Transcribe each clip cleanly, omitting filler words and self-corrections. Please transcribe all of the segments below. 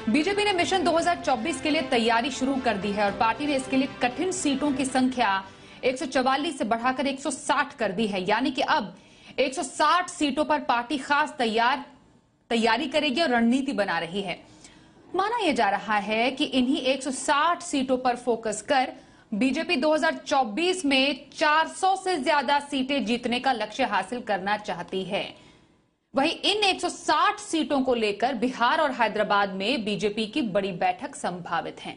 BJP ने mission 2024 के लिए तैयारी शुरू कर दी है और पार्टी ने इसके लिए कठिन सीटों की संख्या 144 से बढ़ाकर 160 कर दी है। यानी कि अब 160 सीटों पर पार्टी खास तैयारी करेगी और रणनीति बना रही है। माना यह जा रहा है कि इन्हीं 160 सीटों पर फोकस कर बीजेपी 2024 में 400 से ज्यादा सीटें जीतने का लक्ष्य हासिल करना चाहती है। वहीं इन 160 सीटों को लेकर बिहार और हैदराबाद में बीजेपी की बड़ी बैठक संभावित है।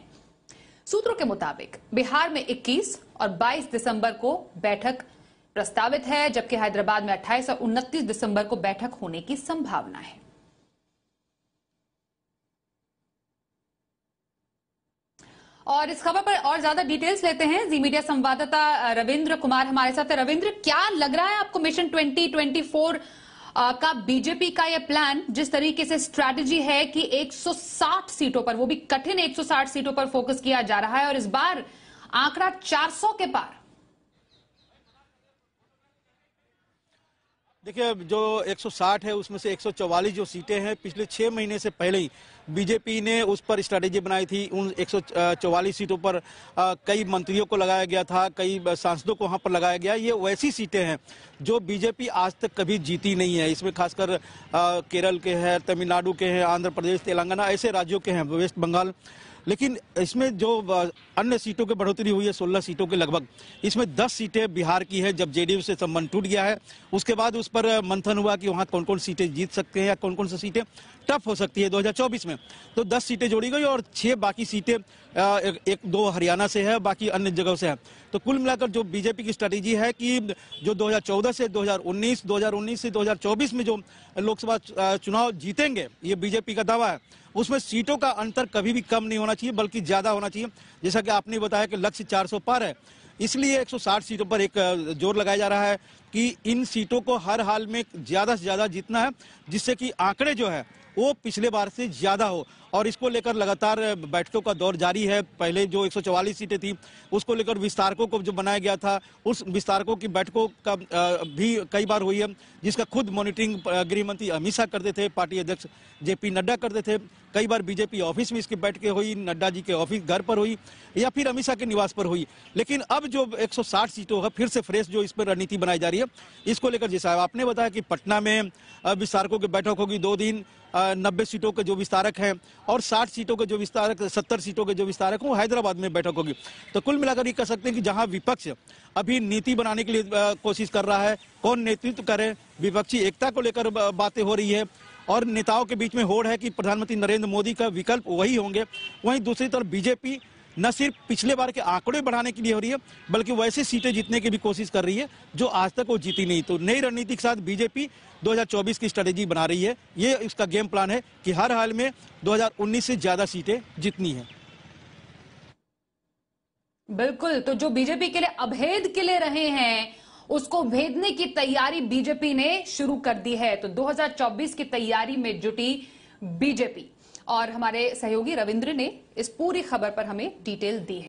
सूत्रों के मुताबिक बिहार में 21 और 22 दिसंबर को बैठक प्रस्तावित है, जबकि हैदराबाद में 28 और 29 दिसंबर को बैठक होने की संभावना है। और इस खबर पर और ज्यादा डिटेल्स लेते हैं। जी मीडिया संवाददाता रविंद्र कुमार हमारे साथ है। रविंद्र, क्या लग रहा है आपको मिशन 2024 का बीजेपी का यह प्लान, जिस तरीके से स्ट्रैटेजी है कि 160 सीटों पर, वो भी कठिन 160 सीटों पर फोकस किया जा रहा है और इस बार आंकड़ा 400 के पार? देखिए, जो 160 है उसमें से 144 जो सीटें हैं, पिछले 6 महीने से पहले ही बीजेपी ने उस पर स्ट्रैटेजी बनाई थी। उन 144 सीटों पर कई मंत्रियों को लगाया गया था, कई सांसदों को वहां पर लगाया गया। ये वैसी सीटें हैं जो बीजेपी आज तक कभी जीती नहीं है। इसमें खासकर केरल के हैं, तमिलनाडु के हैं, आंध्र प्रदेश, तेलंगाना, ऐसे राज्यों के हैं, वेस्ट बंगाल। लेकिन इसमें जो अन्य सीटों की बढ़ोतरी हुई है 16 सीटों के लगभग, इसमें 10 सीटें बिहार की है। जब जेडीयू से संबंध टूट गया है उसके बाद उस पर मंथन हुआ कि वहां कौन कौन सीटें जीत सकते हैं या कौन कौन सी सीटें टफ हो सकती है 2024 में। तो 10 सीटें जोड़ी गई और 6 बाकी सीटें, एक दो हरियाणा से है, बाकी अन्य जगहों से है। तो कुल मिलाकर जो बीजेपी की स्ट्रैटेजी है कि जो 2014 से 2019, 2019 से 2024 में जो लोकसभा चुनाव जीतेंगे, ये बीजेपी का दावा है, उसमें सीटों का अंतर कभी भी कम नहीं होना चाहिए बल्कि ज्यादा होना चाहिए। जैसा कि आपने बताया कि लक्ष्य 400 पार है, इसलिए 160 सीटों पर एक जोर लगाया जा रहा है कि इन सीटों को हर हाल में ज्यादा से ज्यादा जीतना है, जिससे कि आंकड़े जो है वो पिछले बार से ज्यादा हो। और इसको लेकर लगातार बैठकों का दौर जारी है। पहले जो 144 सीटें थी उसको लेकर विस्तारकों को जो बनाया गया था, उस विस्तारकों की बैठकों का भी कई बार हुई है, जिसका खुद मॉनिटरिंग गृह मंत्री अमित शाह करते थे, पार्टी अध्यक्ष जेपी नड्डा करते थे। कई बार बीजेपी ऑफिस में इसकी बैठकें हुई, नड्डा जी के ऑफिस घर पर हुई या फिर अमित शाह के निवास पर हुई। लेकिन अब जो 160 सीटों है, फिर से फ्रेश जो इस पर रणनीति बनाई जा रही है, इसको लेकर जैसा आपने बताया कि पटना में विस्तारकों की बैठक होगी 2 दिन, 90 सीटों के जो विस्तारक हैं और 60 सीटों के जो विस्तारक, 70 सीटों के जो विस्तारक हैं, वो हैदराबाद में बैठक होगी। तो कुल मिलाकर ये कह सकते हैं कि जहां विपक्ष अभी नीति बनाने के लिए कोशिश कर रहा है, कौन नेतृत्व करे, विपक्षी एकता को लेकर बातें हो रही है और नेताओं के बीच में होड़ है कि प्रधानमंत्री नरेंद्र मोदी का विकल्प वही होंगे। वहीं दूसरी तरफ बीजेपी न सिर्फ पिछले बार के आंकड़े बढ़ाने के लिए हो रही है बल्कि वैसे सीटें जीतने की भी कोशिश कर रही है जो आज तक वो जीती नहीं। तो नई रणनीति के साथ बीजेपी 2024 की स्ट्रेटेजी बना रही है। ये इसका गेम प्लान है कि हर हाल में 2019 से ज्यादा सीटें जीतनी है। बिल्कुल, तो जो बीजेपी के लिए अभेद किले रहे हैं उसको भेदने की तैयारी बीजेपी ने शुरू कर दी है। तो 2024 की तैयारी में जुटी बीजेपी और हमारे सहयोगी रविंद्र ने इस पूरी खबर पर हमें डिटेल दी है।